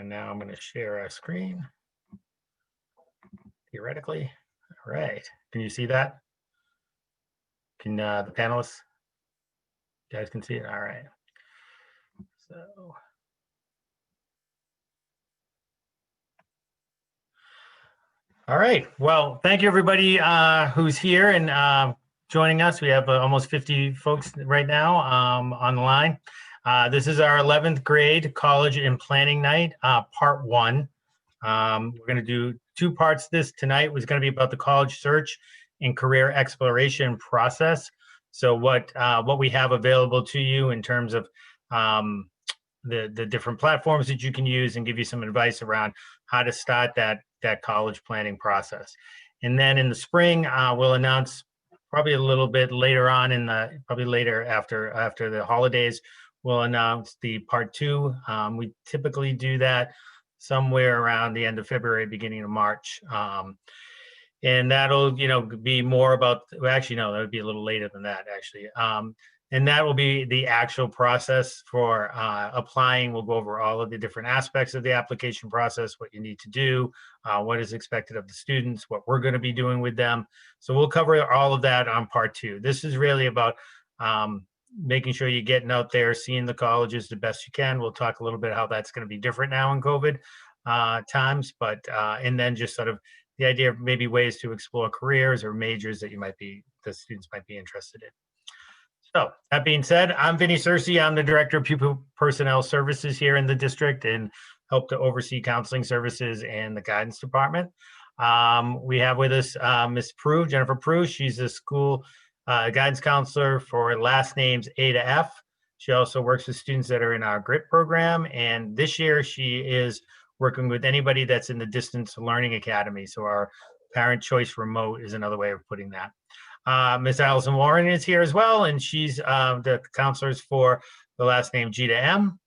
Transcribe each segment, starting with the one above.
And now I'm going to share our screen, theoretically. All right. Can you see that? Can the panelists, you guys can see it? All right. So. All right. Well, thank you, everybody who's here and joining us. We have almost 50 folks right now on the line. This is our 11th grade college and planning night, part one. We're going to do two parts. This tonight was going to be about the college search and career exploration process. So what we have available to you in terms of the different platforms that you can use, and give you some advice around how to start that college planning process. And then in the spring, we'll announce probably a little bit later on probably later after the holidays, we'll announce the part two. We typically do that somewhere around the end of February, beginning of March. And that'll, be more about, well, actually, no, that would be a little later than that, actually. And that will be the actual process for applying. We'll go over all of the different aspects of the application process, what you need to do, what is expected of the students, what we're going to be doing with them. So we'll cover all of that on part two. This is really about making sure you're getting out there, seeing the colleges the best you can. We'll talk a little bit how that's going to be different now in COVID times, but and then just sort of the idea of maybe ways to explore careers or majors that the students might be interested in. So that being said, I'm Vinny Searcy. I'm the Director of Pupil Personnel Services here in the district and help to oversee counseling services and the guidance department. We have with us Ms. Prue, Jennifer Prue. She's a school guidance counselor for last names A to F. She also works with students that are in our GRIT program. And this year she is working with anybody that's in the Distance Learning Academy. So our Parent Choice Remote is another way of putting that. Miss Allison Warren is here as well, and she's the counselors for the last name G to M.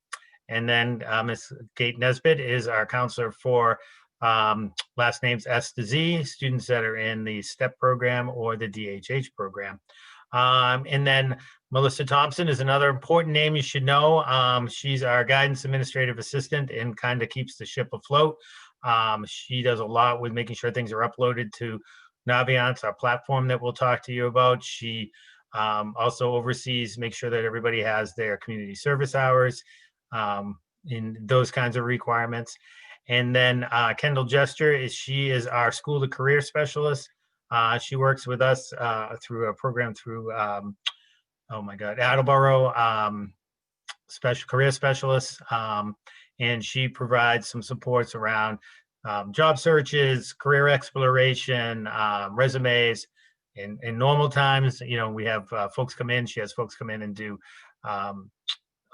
And then Miss Kate Nesbitt is our counselor for last names S to Z, students that are in the STEP program or the DHH program. And then Melissa Thompson is another important name you should know. She's our guidance administrative assistant and kind of keeps the ship afloat. She does a lot with making sure things are uploaded to Naviance, our platform that we'll talk to you about. She also oversees, make sure that everybody has their community service hours in those kinds of requirements. And then Kendall Jester she is our school to career specialist. She works with us through a program through, Attleboro Special Career Specialists. And she provides some supports around job searches, career exploration, resumes. In normal times, we have folks come in. She has folks come in and do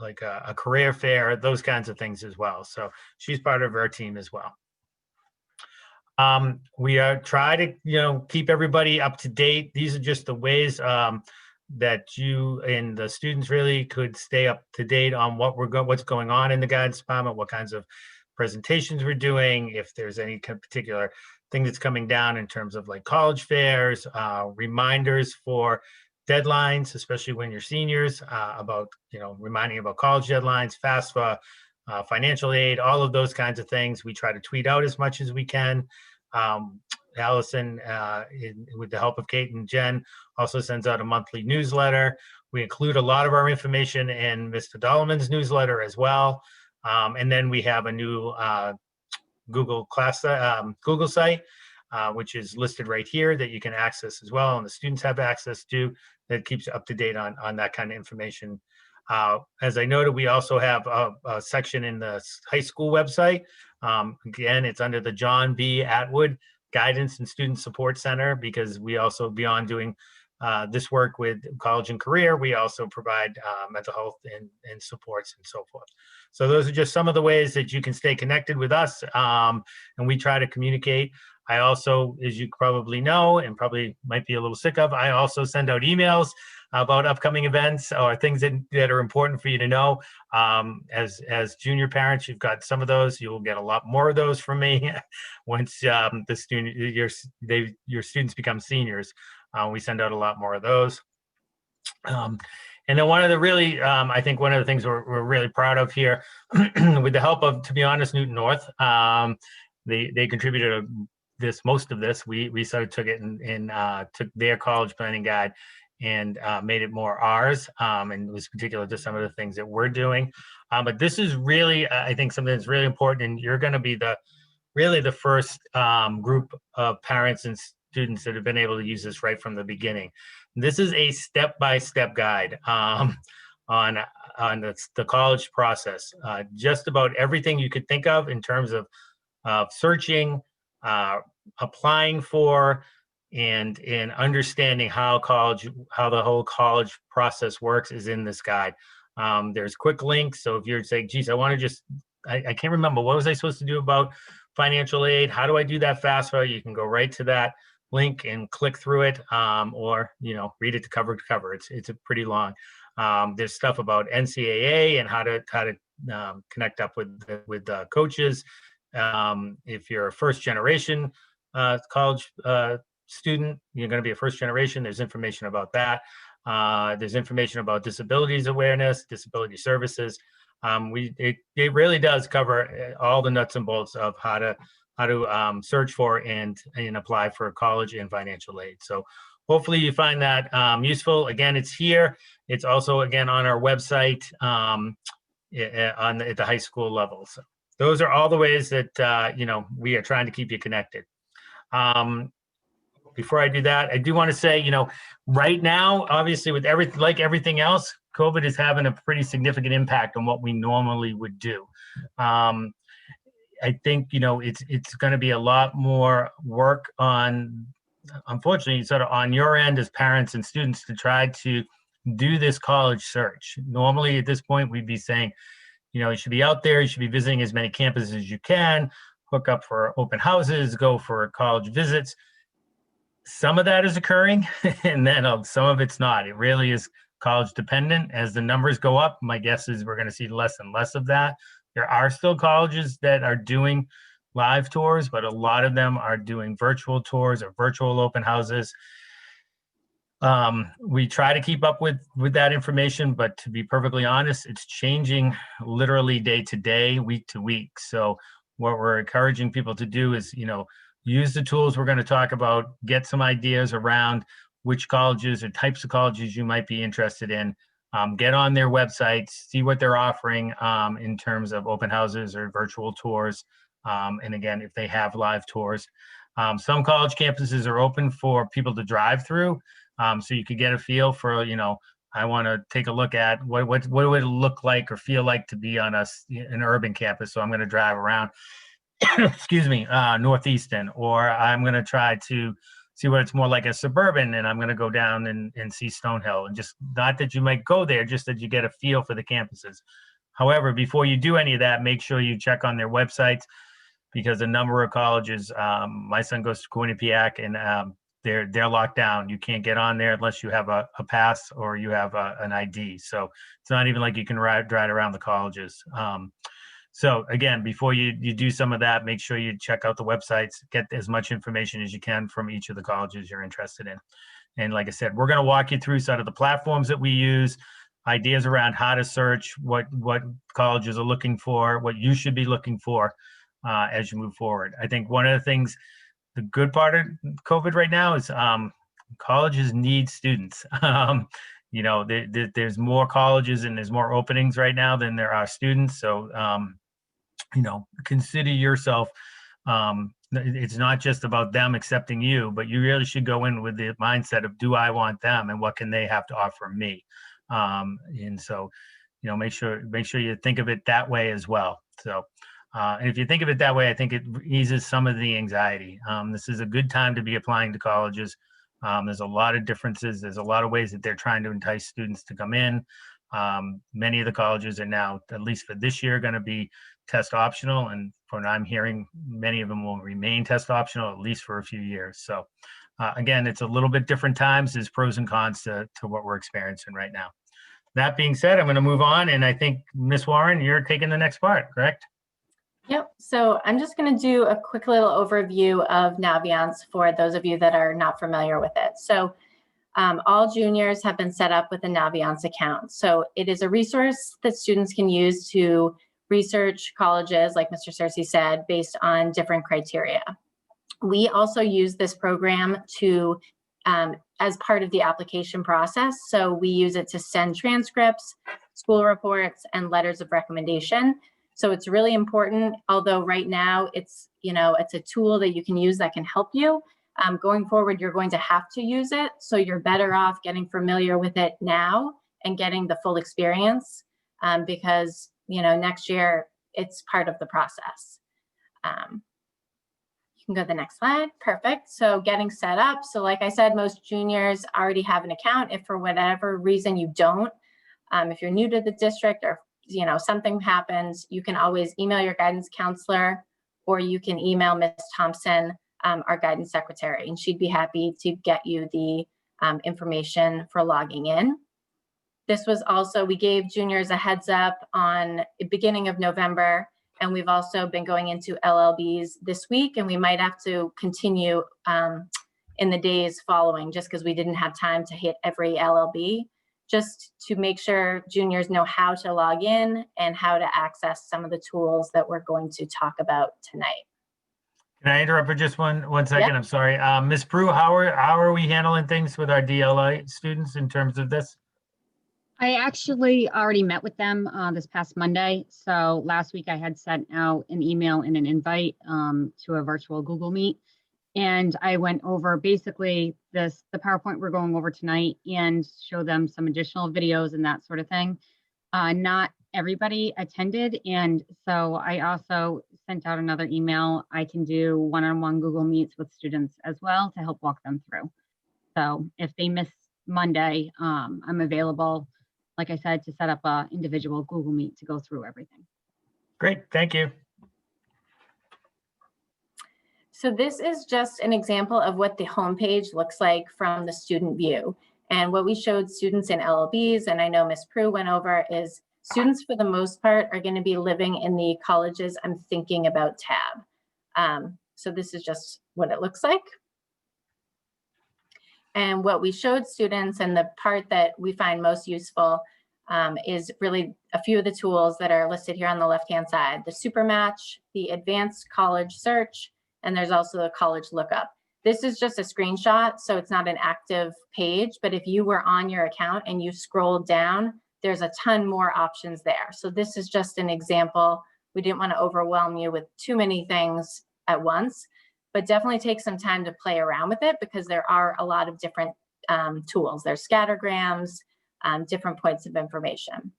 like a career fair, those kinds of things as well. So she's part of our team as well. We try to keep everybody up to date. These are just the ways that you and the students really could stay up to date on what's going on in the guidance department, what kinds of presentations we're doing, if there's any particular thing that's coming down in terms of like college fairs, reminders for deadlines, especially when you're seniors, about reminding about college deadlines, FAFSA, financial aid, all of those kinds of things. We try to tweet out as much as we can. Allison, with the help of Kate and Jen, also sends out a monthly newsletter. We include a lot of our information in Mr. Dolman's newsletter as well. And then we have a new Google site, which is listed right here that you can access as well, and the students have access to, that keeps you up to date on that kind of information. As I noted, we also have a section in the high school website. Again, it's under the John B. Atwood Guidance and Student Support Center, because we also, beyond doing this work with college and career, we also provide mental health and supports and so forth. So those are just some of the ways that you can stay connected with us, and we try to communicate. I also, as you probably know, and probably might be a little sick of, I also send out emails about upcoming events or things that are important for you to know. As junior parents, you've got some of those. You'll get a lot more of those from me once your students become seniors. We send out a lot more of those. And then one of the really, I think one of the things we're really proud of here, with the help of, to be honest, Newton North, they contributed most of this. We sort of took it and took their college planning guide and made it more ours, and was particular to some of the things that we're doing. But this is really, I think, something that's really important, and you're going to be really the first group of parents and students that have been able to use this right from the beginning. This is a step-by-step guide on the college process. Just about everything you could think of in terms of searching, applying for, and understanding how the whole college process works is in this guide. There's quick links. So if you're saying, geez, I want to just, I can't remember, what was I supposed to do about financial aid? How do I do that FAFSA? You can go right to that link and click through it, or read it to cover to cover. It's a pretty long. There's stuff about NCAA and how to connect up with coaches. If you're a first generation college student, you're going to be a first generation. There's information about that. There's information about disabilities awareness, disability services. It really does cover all the nuts and bolts of how to search for and apply for college and financial aid. So hopefully you find that useful. Again, it's here. It's also, again, on our website at the high school level. So those are all the ways that we are trying to keep you connected. Before I do that, I do want to say, right now, obviously, with everything else, COVID is having a pretty significant impact on what we normally would do. I think, it's going to be a lot more work on, unfortunately, sort of on your end as parents and students to try to do this college search. Normally, at this point, we'd be saying, you should be out there, you should be visiting as many campuses as you can, hook up for open houses, go for college visits. Some of that is occurring, and then some of it's not. It really is college dependent. As the numbers go up, my guess is we're going to see less and less of that. There are still colleges that are doing live tours, but a lot of them are doing virtual tours or virtual open houses. We try to keep up with that information, but to be perfectly honest, it's changing literally day to day, week to week. So what we're encouraging people to do is, use the tools we're going to talk about, get some ideas around which colleges or types of colleges you might be interested in, get on their websites, see what they're offering in terms of open houses or virtual tours. And again, if they have live tours. Some college campuses are open for people to drive through. So you could get a feel for, I want to take a look at what would it look like or feel like to be on an urban campus. So I'm going to drive around, excuse me, Northeastern, or I'm going to try to see what it's more like a suburban, and I'm going to go down and see Stonehill. And just not that you might go there, just that you get a feel for the campuses. However, before you do any of that, make sure you check on their websites, because a number of colleges, my son goes to Quinnipiac, and they're locked down. You can't get on there unless you have a pass or you have an ID. So it's not even like you can ride around the colleges. So again, before you do some of that, make sure you check out the websites, get as much information as you can from each of the colleges you're interested in. And like I said, we're going to walk you through sort of the platforms that we use, ideas around how to search, what colleges are looking for, what you should be looking for as you move forward. I think one of the things, the good part of COVID right now is colleges need students. There's more colleges and there's more openings right now than there are students. So, consider yourself, it's not just about them accepting you, but you really should go in with the mindset of, do I want them and what can they have to offer me? And so, make sure you think of it that way as well. So, and if you think of it that way, I think it eases some of the anxiety. This is a good time to be applying to colleges. There's a lot of differences. There's a lot of ways that they're trying to entice students to come in. Many of the colleges are now, at least for this year, going to be test optional. And from what I'm hearing, many of them will remain test optional, at least for a few years. So again, it's a little bit different times. There's pros and cons to what we're experiencing right now. That being said, I'm going to move on. And I think, Ms. Warren, you're taking the next part, correct? Yep. So I'm just going to do a quick little overview of Naviance for those of you that are not familiar with it. So all juniors have been set up with a Naviance account. So it is a resource that students can use to research colleges, like Mr. Searcy said, based on different criteria. We also use this program to, as part of the application process. So we use it to send transcripts, school reports, and letters of recommendation. So it's really important, although right now it's a tool that you can use that can help you. Going forward, you're going to have to use it. So you're better off getting familiar with it now and getting the full experience because, next year it's part of the process. You can go to the next slide. Perfect. So getting set up. So like I said, most juniors already have an account. If for whatever reason you don't, if you're new to the district or something happens, you can always email your guidance counselor or you can email Ms. Thompson, our guidance secretary, and she'd be happy to get you the information for logging in. This was also, we gave juniors a heads up on the beginning of November, and we've also been going into LLBs this week, and we might have to continue in the days following just because we didn't have time to hit every LLB, just to make sure juniors know how to log in and how to access some of the tools that we're going to talk about tonight. Can I interrupt for just one second? Yep. I'm sorry. Ms. Prue, how are we handling things with our DLI students in terms of this? I actually already met with them this past Monday. So last week I had sent out an email and an invite to a virtual Google Meet. And I went over basically the PowerPoint we're going over tonight and show them some additional videos and that sort of thing. Not everybody attended. And so I also sent out another email. I can do one-on-one Google Meets with students as well to help walk them through. So if they miss Monday, I'm available, like I said, to set up an individual Google Meet to go through everything. Great, thank you. So this is just an example of what the homepage looks like from the student view. And what we showed students in LLBs, and I know Ms. Prue went over, is students for the most part are going to be living in the colleges I'm thinking about tab. So this is just what it looks like. And what we showed students, and the part that we find most useful is really a few of the tools that are listed here on the left-hand side: the Supermatch, the Advanced College Search, and there's also the College Lookup. This is just a screenshot, so it's not an active page, but if you were on your account and you scrolled down, there's a ton more options there. So this is just an example. We didn't want to overwhelm you with too many things at once, but definitely take some time to play around with it because there are a lot of different tools. There's scattergrams, different points of information.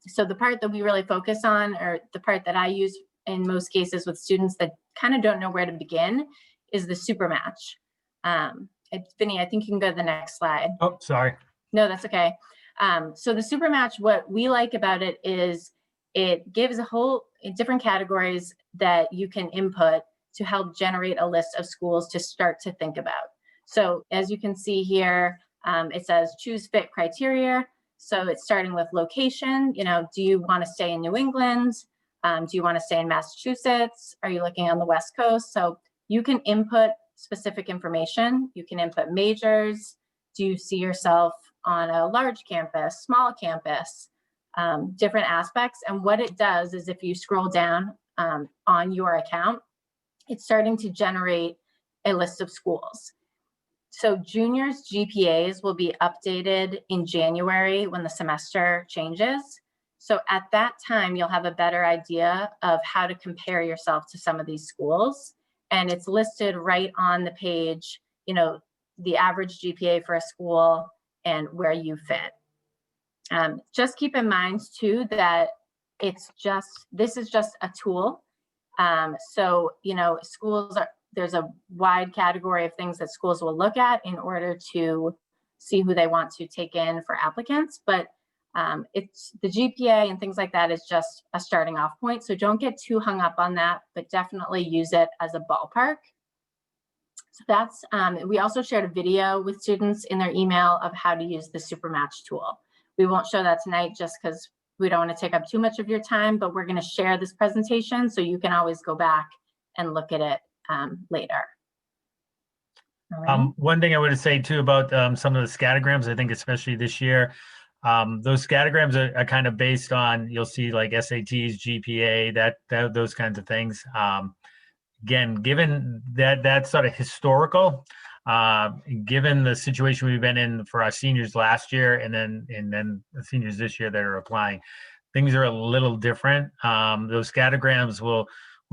So the part that we really focus on, or the part that I use in most cases with students that kind of don't know where to begin, is the Supermatch. Vinny, I think you can go to the next slide. Oh, sorry. No, that's okay. So the Supermatch, what we like about it is it gives a whole different categories that you can input to help generate a list of schools to start to think about. So as you can see here, it says choose fit criteria. So it's starting with location. Do you want to stay in New England? Do you want to stay in Massachusetts? Are you looking on the West Coast? So you can input specific information. You can input majors. Do you see yourself on a large campus, small campus, different aspects? And what it does is if you scroll down on your account, it's starting to generate a list of schools. So juniors' GPAs will be updated in January when the semester changes. So at that time, you'll have a better idea of how to compare yourself to some of these schools. And it's listed right on the page, the average GPA for a school and where you fit. Just keep in mind too that this is just a tool. So, schools there's a wide category of things that schools will look at in order to see who they want to take in for applicants, but it's the GPA and things like that is just a starting off point. So don't get too hung up on that, but definitely use it as a ballpark. So that's, we also shared a video with students in their email of how to use the Supermatch tool. We won't show that tonight just because we don't want to take up too much of your time, but we're going to share this presentation so you can always go back and look at it later. All right. One thing I would say too about some of the scattergrams, I think especially this year, those scattergrams are kind of based on, you'll see like SATs, GPA, those kinds of things. Again, given that that's sort of historical, given the situation we've been in for our seniors last year, and then the seniors this year that are applying, things are a little different. Those scattergrams will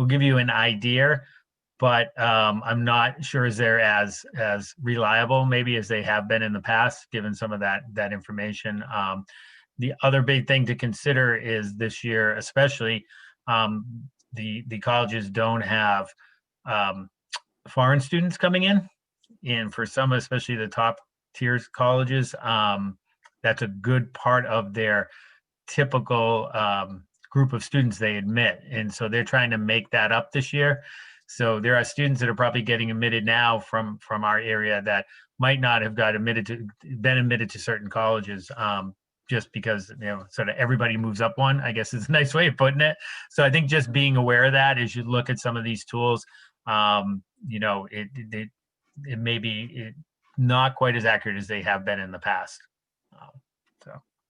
give you an idea, but I'm not sure as they're as reliable maybe as they have been in the past, given some of that information. The other big thing to consider is this year, especially, the colleges don't have foreign students coming in, and for some, especially the top tiers colleges, that's a good part of their typical group of students they admit, and so they're trying to make that up this year. So there are students that are probably getting admitted now from our area that might not have been admitted to certain colleges, just because, sort of everybody moves up one, I guess is a nice way of putting it. So I think just being aware of that as you look at some of these tools, it may be not quite as accurate as they have been in the past.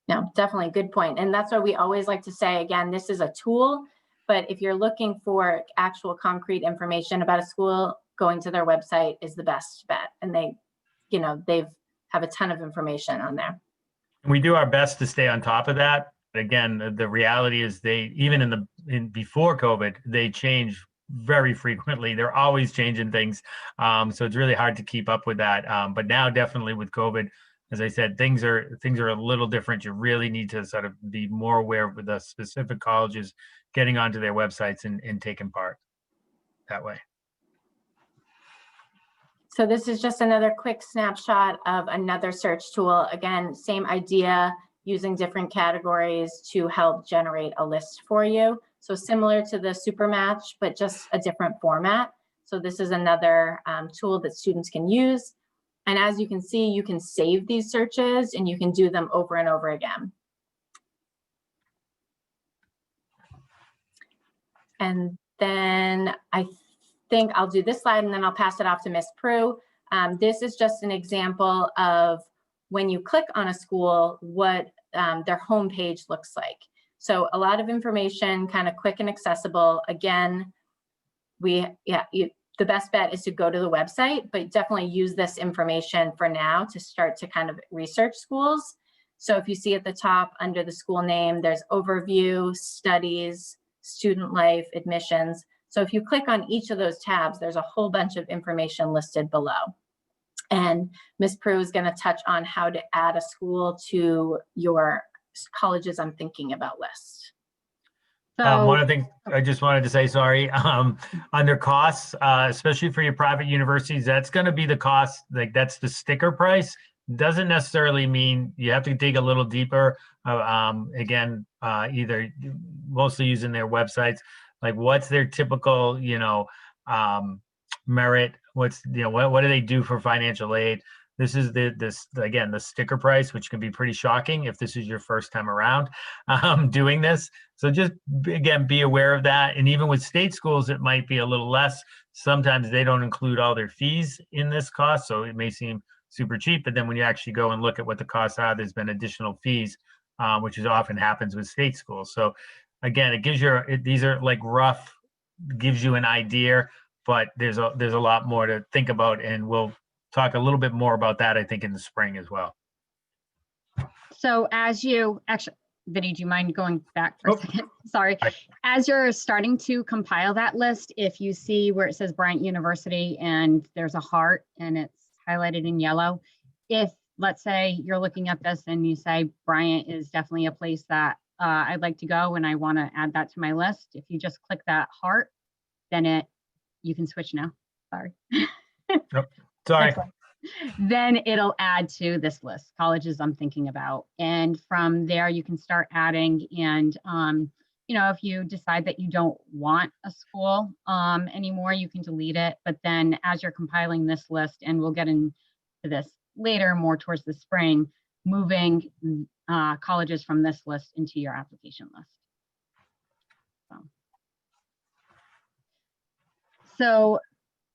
No, definitely good point. And that's why we always like to say, again, this is a tool, but if you're looking for actual concrete information about a school, going to their website is the best bet. And they have a ton of information on there. We do our best to stay on top of that. But again, the reality is even before COVID, they change very frequently. They're always changing things. So it's really hard to keep up with that. But now definitely with COVID, as I said, things are a little different. You really need to sort of be more aware of the specific colleges getting onto their websites and taking part that way. So this is just another quick snapshot of another search tool. Again, same idea, using different categories to help generate a list for you. So similar to the Supermatch, but just a different format. So this is another tool that students can use. And as you can see, you can save these searches and you can do them over and over again. And then I think I'll do this slide and then I'll pass it off to Ms. Prue. This is just an example of when you click on a school, what their homepage looks like. So a lot of information, kind of quick and accessible. Again, the best bet is to go to the website, but definitely use this information for now to start to kind of research schools. So if you see at the top under the school name, there's overview, studies, student life, admissions. So if you click on each of those tabs, there's a whole bunch of information listed below. And Ms. Prue is going to touch on how to add a school to your colleges I'm thinking about list. So one of the things I just wanted to say, sorry, under costs, especially for your private universities, that's going to be the cost, like that's the sticker price. Doesn't necessarily mean you have to dig a little deeper. Again, either mostly using their websites, like what's their typical, merit, what do they do for financial aid? This is again, the sticker price, which can be pretty shocking if this is your first time around doing this. So just, again, be aware of that. And even with state schools, it might be a little less. Sometimes they don't include all their fees in this cost. So it may seem super cheap, but then when you actually go and look at what the costs are, there's been additional fees, which is often happens with state schools. So again, it gives these are like rough, gives you an idea, but there's a lot more to think about, and we'll talk a little bit more about that, I think, in the spring as well. So Vinny, do you mind going back for a second? Sorry. As you're starting to compile that list, if you see where it says Bryant University and there's a heart and it's highlighted in yellow, if let's say you're looking at this and you say Bryant is definitely a place that I'd like to go and I want to add that to my list, if you just click that heart, then you can switch now. Sorry. Nope. Sorry. Then it'll add to this list, colleges I'm thinking about. And from there, you can start adding. And, if you decide that you don't want a school anymore, you can delete it. But then as you're compiling this list, and we'll get into this later, more towards the spring, moving colleges from this list into your application list. So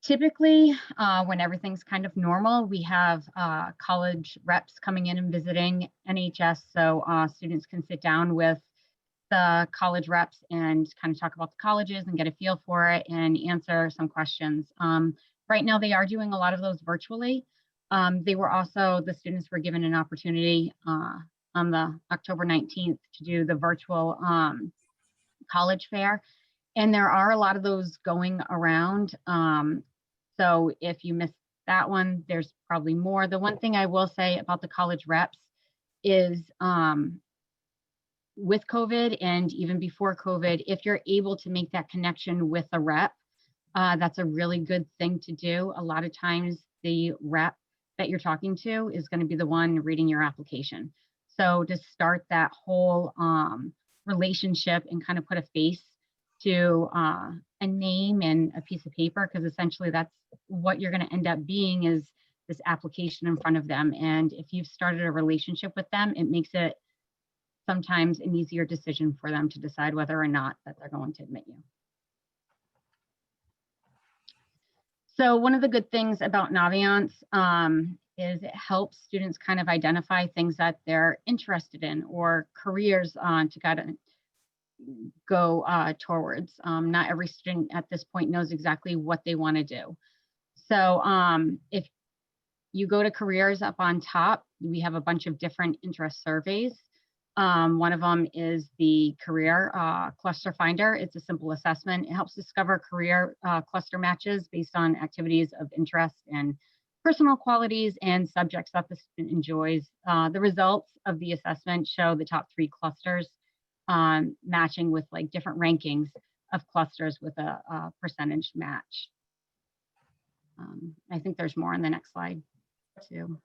Typically, when everything's kind of normal, we have college reps coming in and visiting NHS, so students can sit down with the college reps and kind of talk about the colleges and get a feel for it and answer some questions. Right now, they are doing a lot of those virtually. The students were given an opportunity on the October 19th to do the virtual college fair. And there are a lot of those going around. So if you missed that one, there's probably more. The one thing I will say about the college reps is with COVID and even before COVID, if you're able to make that connection with a rep, that's a really good thing to do. A lot of times the rep that you're talking to is going to be the one reading your application. So to start that whole relationship and kind of put a face to a name and a piece of paper, because essentially that's what you're going to end up being is this application in front of them. And if you've started a relationship with them, it makes it sometimes an easier decision for them to decide whether or not that they're going to admit you. So one of the good things about Naviance is it helps students kind of identify things that they're interested in or careers to kind of go towards. Not every student at this point knows exactly what they want to do. So if you go to careers up on top, we have a bunch of different interest surveys. One of them is the career cluster finder. It's a simple assessment. It helps discover career cluster matches based on activities of interest and personal qualities and subjects that the student enjoys. The results of the assessment show the top 3 clusters matching with like different rankings of clusters with a percentage match. I think there's more on the next slide too.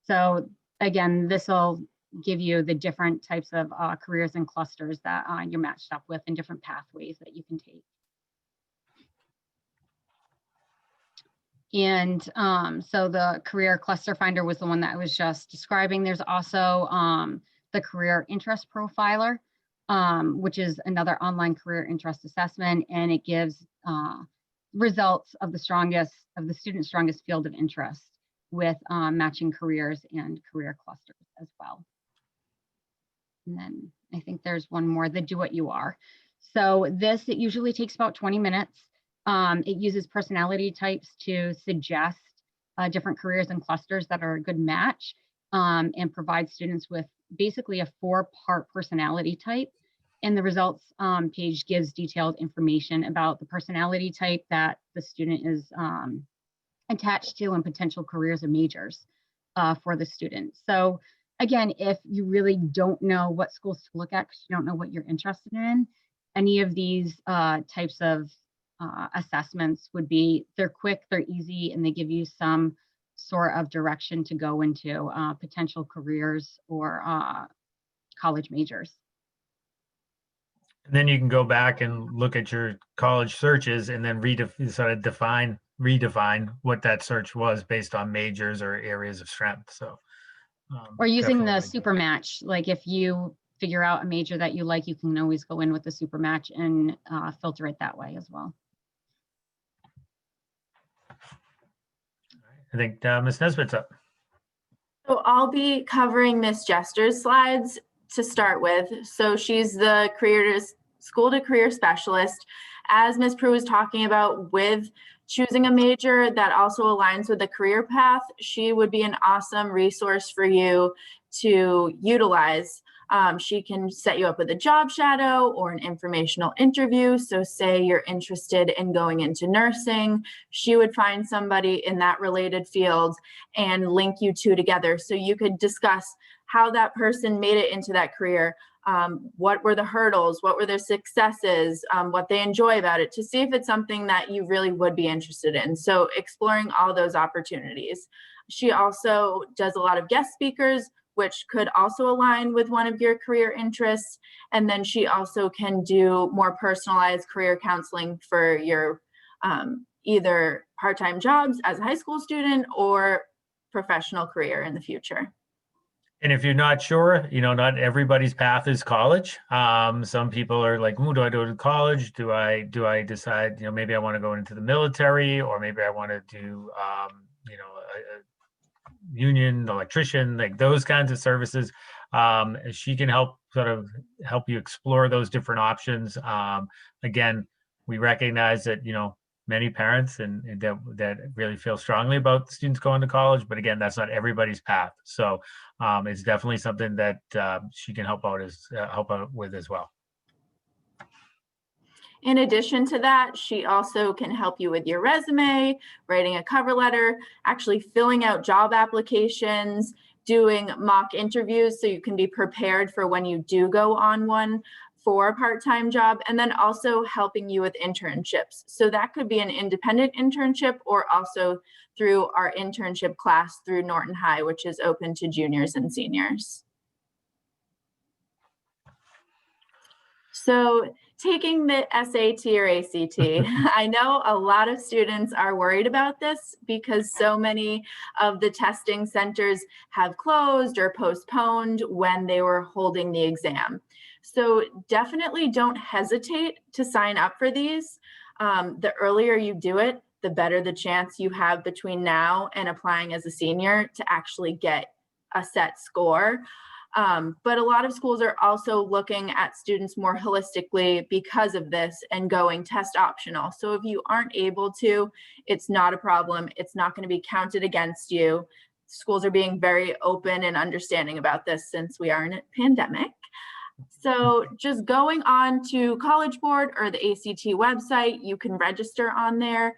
So again, this will give you the different types of careers and clusters that you're matched up with and different pathways that you can take. And so the career cluster finder was the one that I was just describing. There's also the career interest profiler, which is another online career interest assessment, and it gives results of the student's strongest field of interest with matching careers and career clusters as well. And then I think there's one more, the do what you are. So it usually takes about 20 minutes. It uses personality types to suggest different careers and clusters that are a good match, and provides students with basically a 4-part personality type. And the results page gives detailed information about the personality type that the student is attached to and potential careers and majors for the student. So again, if you really don't know what schools to look at because you don't know what you're interested in, any of these types of assessments they're quick, they're easy, and they give you some sort of direction to go into potential careers or college majors. And then you can go back and look at your college searches and then redefine what that search was based on majors or areas of strength. So or using the super match, like if you figure out a major that you like, you can always go in with the super match and filter it that way as well. I think Ms. Nesbitt's up. So I'll be covering Ms. Jester's slides to start with. So she's the school to career specialist. As Ms. Prue was talking about with choosing a major that also aligns with the career path, she would be an awesome resource for you to utilize. She can set you up with a job shadow or an informational interview. So say you're interested in going into nursing, she would find somebody in that related field and link you two together. So you could discuss how that person made it into that career. What were the hurdles? What were their successes? What they enjoy about it, to see if it's something that you really would be interested in. So exploring all those opportunities. She also does a lot of guest speakers, which could also align with one of your career interests. And then she also can do more personalized career counseling for your either part-time jobs as a high school student or professional career in the future. And if you're not sure, not everybody's path is college. Some people are like, "Ooh, do I go to college? Do I decide, maybe I want to go into the military, or maybe I want to do, a union electrician, like those kinds of services." She can help you explore those different options. Again, we recognize that, many parents and that really feel strongly about students going to college, but again, that's not everybody's path. So it's definitely something that she can help out with as well. In addition to that, she also can help you with your resume, writing a cover letter, actually filling out job applications, doing mock interviews so you can be prepared for when you do go on one for a part-time job, and then also helping you with internships. So that could be an independent internship or also through our internship class through Norton High, which is open to juniors and seniors. So taking the SAT or ACT, I know a lot of students are worried about this because so many of the testing centers have closed or postponed when they were holding the exam. So definitely don't hesitate to sign up for these. The earlier you do it, the better the chance you have between now and applying as a senior to actually get a set score. But a lot of schools are also looking at students more holistically because of this and going test optional. So if you aren't able to, it's not a problem. It's not going to be counted against you. Schools are being very open and understanding about this since we are in a pandemic. So just going on to College Board or the ACT website, you can register on there.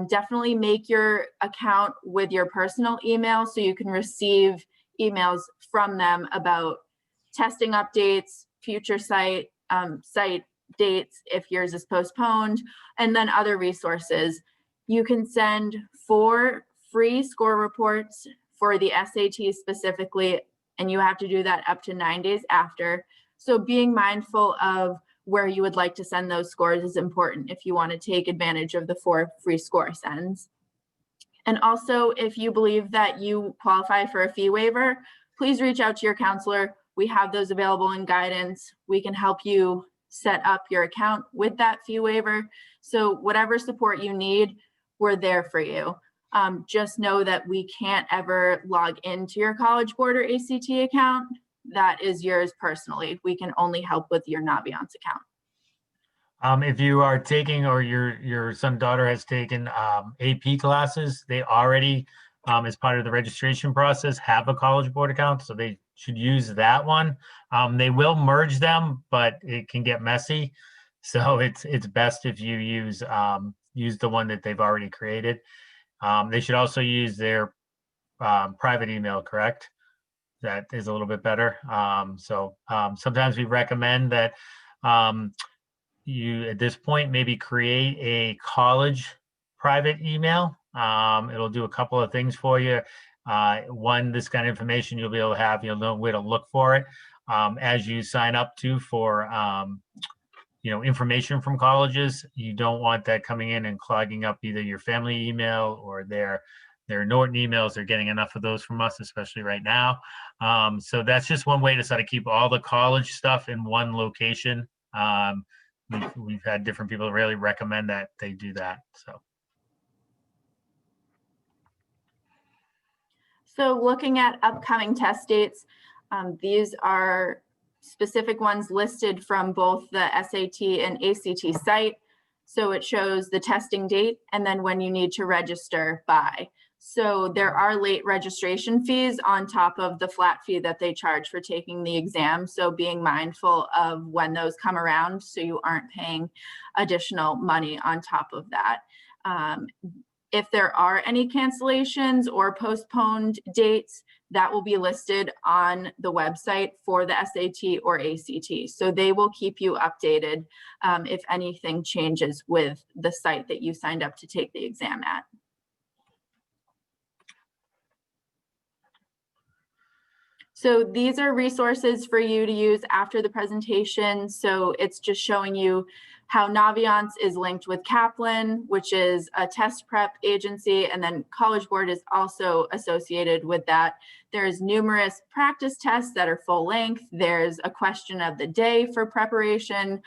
Definitely make your account with your personal email so you can receive emails from them about testing updates, future site dates if yours is postponed, and then other resources. You can send 4 free score reports for the SAT specifically, and you have to do that up to 9 days after. So being mindful of where you would like to send those scores is important if you want to take advantage of the 4 free score sends. And also, if you believe that you qualify for a fee waiver, please reach out to your counselor. We have those available in guidance. We can help you set up your account with that fee waiver. So whatever support you need, we're there for you. Just know that we can't ever log into your College Board or ACT account. That is yours personally. We can only help with your Naviance account. If you are taking, or your son, daughter has taken AP classes, they already, as part of the registration process, have a College Board account, so they should use that one. They will merge them, but it can get messy, so it's best if you use the one that they've already created. They should also use their private email, correct? That is a little bit better. Sometimes we recommend that you, at this point, maybe create a college private email. It'll do a couple of things for you. One, this kind of information you'll be able to have, you'll know where to look for it. As you sign up for information from colleges, you don't want that coming in and clogging up either your family email or their Norton emails. They're getting enough of those from us, especially right now. So that's just one way to sort of keep all the college stuff in one location. We've had different people really recommend that they do that. So looking at upcoming test dates, these are specific ones listed from both the SAT and ACT site. So it shows the testing date and then when you need to register by. So there are late registration fees on top of the flat fee that they charge for taking the exam. So being mindful of when those come around so you aren't paying additional money on top of that. If there are any cancellations or postponed dates, that will be listed on the website for the SAT or ACT. So they will keep you updated if anything changes with the site that you signed up to take the exam at. So these are resources for you to use after the presentation. So it's just showing you how Naviance is linked with Kaplan, which is a test prep agency, and then College Board is also associated with that. There's numerous practice tests that are full length. There's a question of the day for preparation.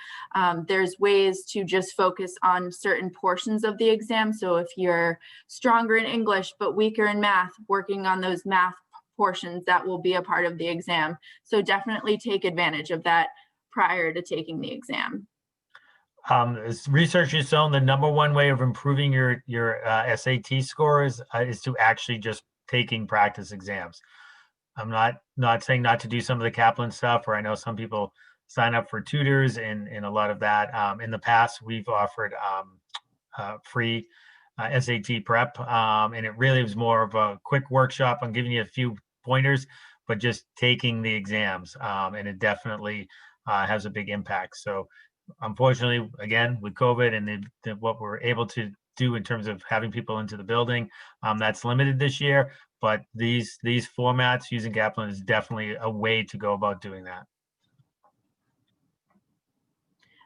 There's ways to just focus on certain portions of the exam. So if you're stronger in English but weaker in math, working on those math portions that will be a part of the exam. So definitely take advantage of that prior to taking the exam. Research has shown the #1 way of improving your SAT score is to actually just taking practice exams. I'm not saying not to do some of the Kaplan stuff, or I know some people sign up for tutors and a lot of that. In the past, we've offered free SAT prep, and it really was more of a quick workshop on giving you a few pointers, but just taking the exams, and it definitely has a big impact. So unfortunately, again, with COVID and what we're able to do in terms of having people into the building, that's limited this year. But these formats using Kaplan is definitely a way to go about doing that.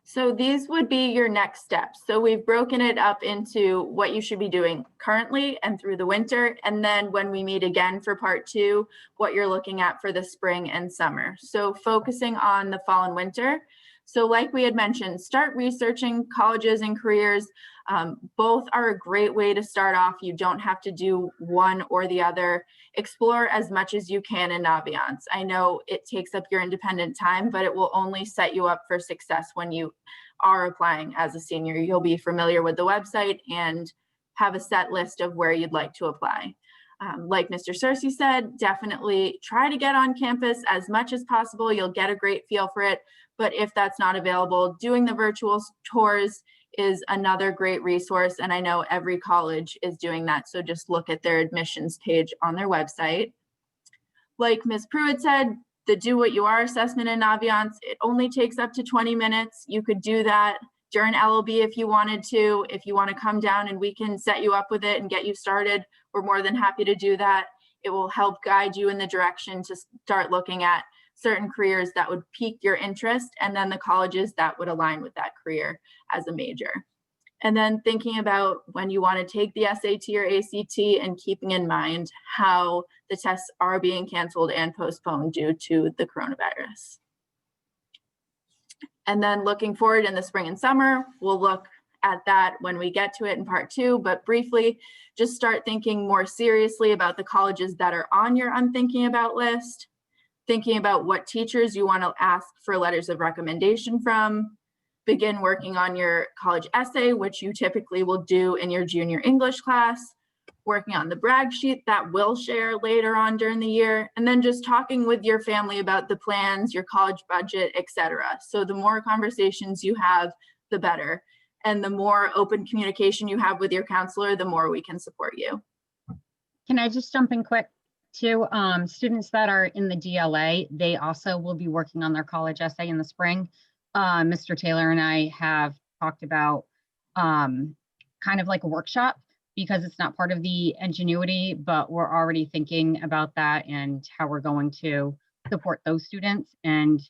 So these would be your next steps. So we've broken it up into what you should be doing currently and through the winter. And then when we meet again for part 2, what you're looking at for the spring and summer. So focusing on the fall and winter. So like we had mentioned, start researching colleges and careers. Both are a great way to start off. You don't have to do one or the other. Explore as much as you can in Naviance. I know it takes up your independent time, but it will only set you up for success when you are applying as a senior. You'll be familiar with the website and have a set list of where you'd like to apply. Like Mr. Searcy said, definitely try to get on campus as much as possible. You'll get a great feel for it. But if that's not available, doing the virtual tours is another great resource. And I know every college is doing that. So just look at their admissions page on their website. Like Ms. Pruitt said, the Do What You Are assessment in Naviance, it only takes up to 20 minutes. You could do that during LLB if you wanted to. If you want to come down and we can set you up with it and get you started, we're more than happy to do that. It will help guide you in the direction to start looking at certain careers that would pique your interest, and then the colleges that would align with that career as a major. And then thinking about when you want to take the SAT or ACT and keeping in mind how the tests are being canceled and postponed due to the coronavirus. And then looking forward in the spring and summer, we'll look at that when we get to it in part 2, but briefly, just start thinking more seriously about the colleges that are on your I'm thinking about list, thinking about what teachers you want to ask for letters of recommendation from, begin working on your college essay, which you typically will do in your junior English class, working on the brag sheet that we'll share later on during the year, and then just talking with your family about the plans, your college budget, etc. So the more conversations you have, the better. And the more open communication you have with your counselor, the more we can support you. Can I just jump in quick? To students that are in the DLA, they also will be working on their college essay in the spring. Mr. Taylor and I have talked about kind of like a workshop, because it's not part of the Ingenuity, but we're already thinking about that and how we're going to support those students and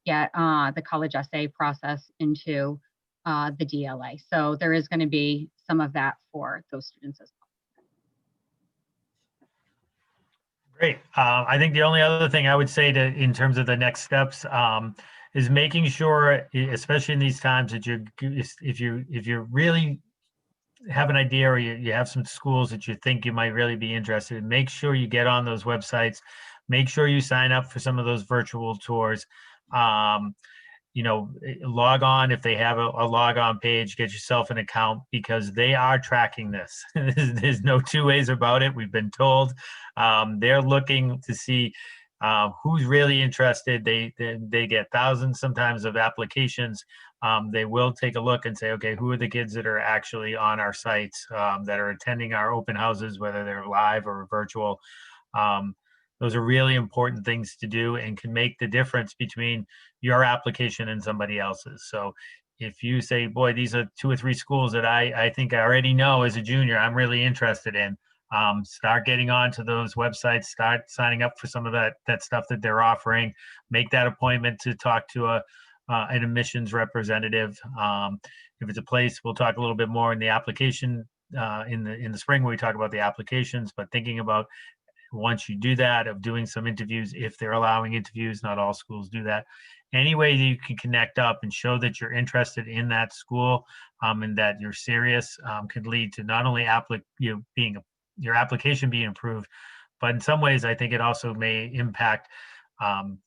get the college essay process into the DLA. So there is going to be some of that for those students as well. Great. I think the only other thing I would say in terms of the next steps is making sure, especially in these times, that if you really have an idea, or you have some schools that you think you might really be interested in, make sure you get on those websites. Make sure you sign up for some of those virtual tours. Log on if they have a log on page, get yourself an account, because they are tracking this. There's no two ways about it. We've been told they're looking to see who's really interested. They get thousands sometimes of applications. They will take a look and say, okay, who are the kids that are actually on our sites, that are attending our open houses, whether they're live or virtual. Those are really important things to do and can make the difference between your application and somebody else's. So if you say, boy, these are 2 or 3 schools that I think I already know as a junior, I'm really interested in, start getting onto those websites, start signing up for some of that stuff that they're offering, make that appointment to talk to an admissions representative. If it's a place, we'll talk a little bit more in the application in the spring where we talk about the applications, but thinking about once you do that, of doing some interviews, if they're allowing interviews, not all schools do that. Any way that you can connect up and show that you're interested in that school and that you're serious could lead to not only your application being approved, but in some ways, I think it also may impact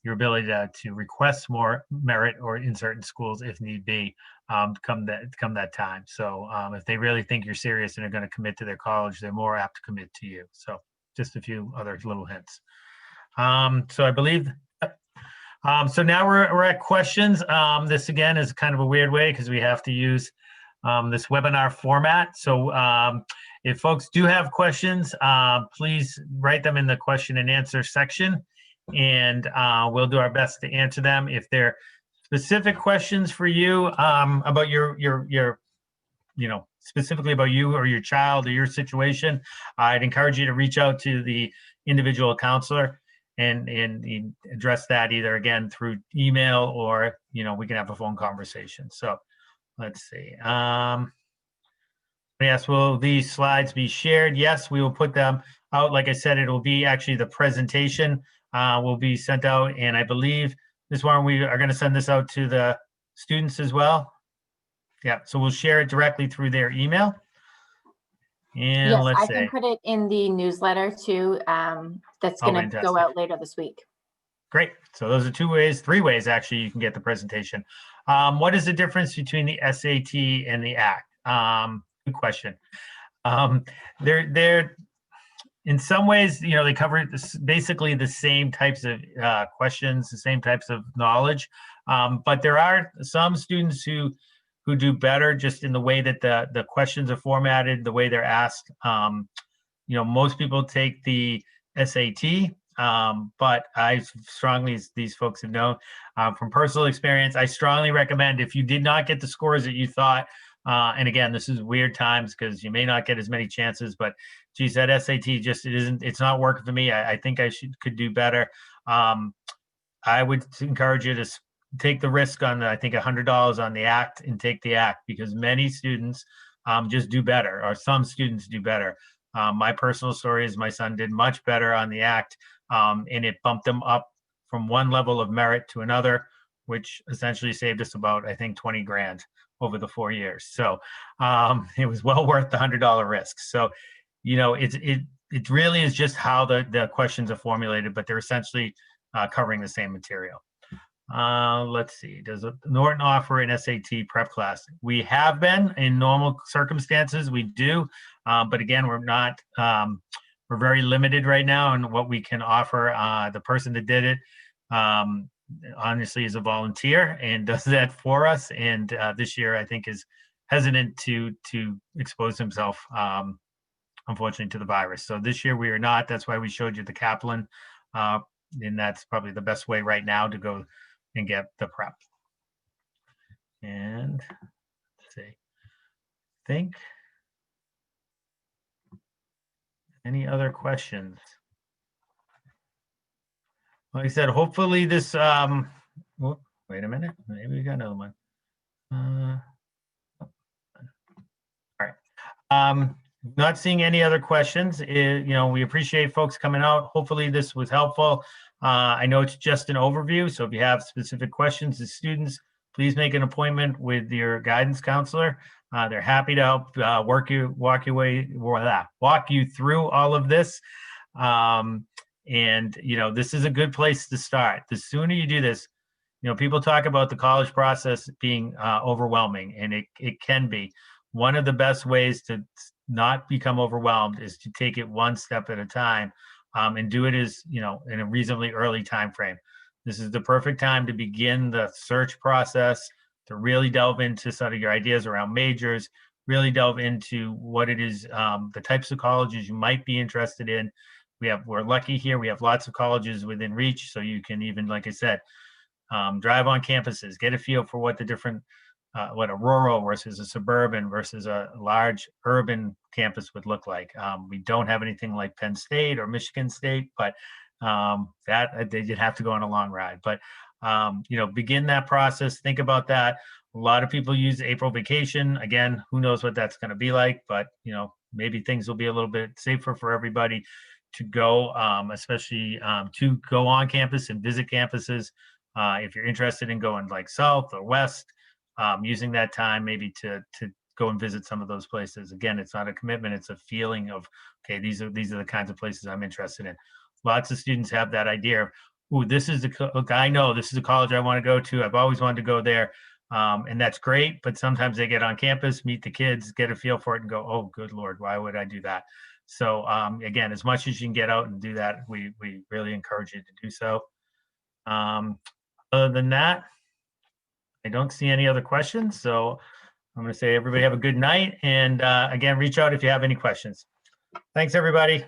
your ability to request more merit or in certain schools if need be come that time. So if they really think you're serious and are going to commit to their college, they're more apt to commit to you. So just a few other little hints. So I believe, so now we're at questions. This again is kind of a weird way because we have to use this webinar format. So if folks do have questions, please write them in the question and answer section, and we'll do our best to answer them. If they're specific questions for you about your specifically about you or your child or your situation, I'd encourage you to reach out to the individual counselor and address that either again through email or, we can have a phone conversation. So let's see. Yes, will these slides be shared? Yes, we will put them out. Like I said, it will be actually the presentation will be sent out. And I believe this one, we are going to send this out to the students as well. Yeah, so we'll share it directly through their email. And Yes, let's I see. can put it in the newsletter too. That's going to go fantastic. out later this week. Great. So those are three ways actually you can get the presentation. What is the difference between the SAT and the ACT? Good question. They're in some ways, they cover basically the same types of questions, the same types of knowledge. But there are some students who do better just in the way that the questions are formatted, the way they're asked. Most people take the SAT, but I strongly, as these folks have known from personal experience, I strongly recommend if you did not get the scores that you thought, and again, this is weird times because you may not get as many chances, but geez, that SAT just, it's not working for me. I think I could do better. I would encourage you to take the risk on I think $100 on the ACT and take the ACT because many students just do better, or some students do better. My personal story is my son did much better on the ACT, and it bumped him up from one level of merit to another, which essentially saved us about, I think, 20 grand over the 4 years. So it was well worth the $100 risk. So, it really is just how the questions are formulated, but they're essentially covering the same material. Let's see. Does Norton offer an SAT prep class? We have been in normal circumstances. We do, but again, we're not. We're very limited right now in what we can offer. The person that did it, honestly, is a volunteer and does that for us. And this year, I think, is hesitant to expose himself, unfortunately, to the virus. So this year we are not. That's why we showed you the Kaplan, and that's probably the best way right now to go and get the prep. And let's see, think any other questions? Like I said, hopefully this, whoop, wait a minute, maybe we got another one. All right. Not seeing any other questions. We appreciate folks coming out. Hopefully this was helpful. I know it's just an overview, so if you have specific questions as students, please make an appointment with your guidance counselor. They're happy to help walk you through all of this. And this is a good place to start. The sooner you do this, people talk about the college process being overwhelming, and it can be. One of the best ways to not become overwhelmed is to take it one step at a time, and do it as in a reasonably early time frame. This is the perfect time to begin the search process, to really delve into sort of your ideas around majors, really delve into what it is, the types of colleges you might be interested in. We're lucky here. We have lots of colleges within reach, so you can even, like I said, drive on campuses, get a feel for what the different, what a rural versus a suburban versus a large urban campus would look like. We don't have anything like Penn State or Michigan State, but that they did have to go on a long ride. But begin that process. Think about that. A lot of people use April vacation. Again, who knows what that's going to be like, but maybe things will be a little bit safer for everybody to go, especially to go on campus and visit campuses. If you're interested in going like south or west, using that time maybe to go and visit some of those places. Again, it's not a commitment, it's a feeling of, okay, these are the kinds of places I'm interested in. Lots of students have that idea of, ooh, this is I know this is a college I want to go to. I've always wanted to go there. And that's great, but sometimes they get on campus, meet the kids, get a feel for it and go, oh, good Lord, why would I do that? So again, as much as you can get out and do that, we really encourage you to do so. Other than that, I don't see any other questions. So I'm going to say everybody have a good night. And again, reach out if you have any questions. Thanks, everybody.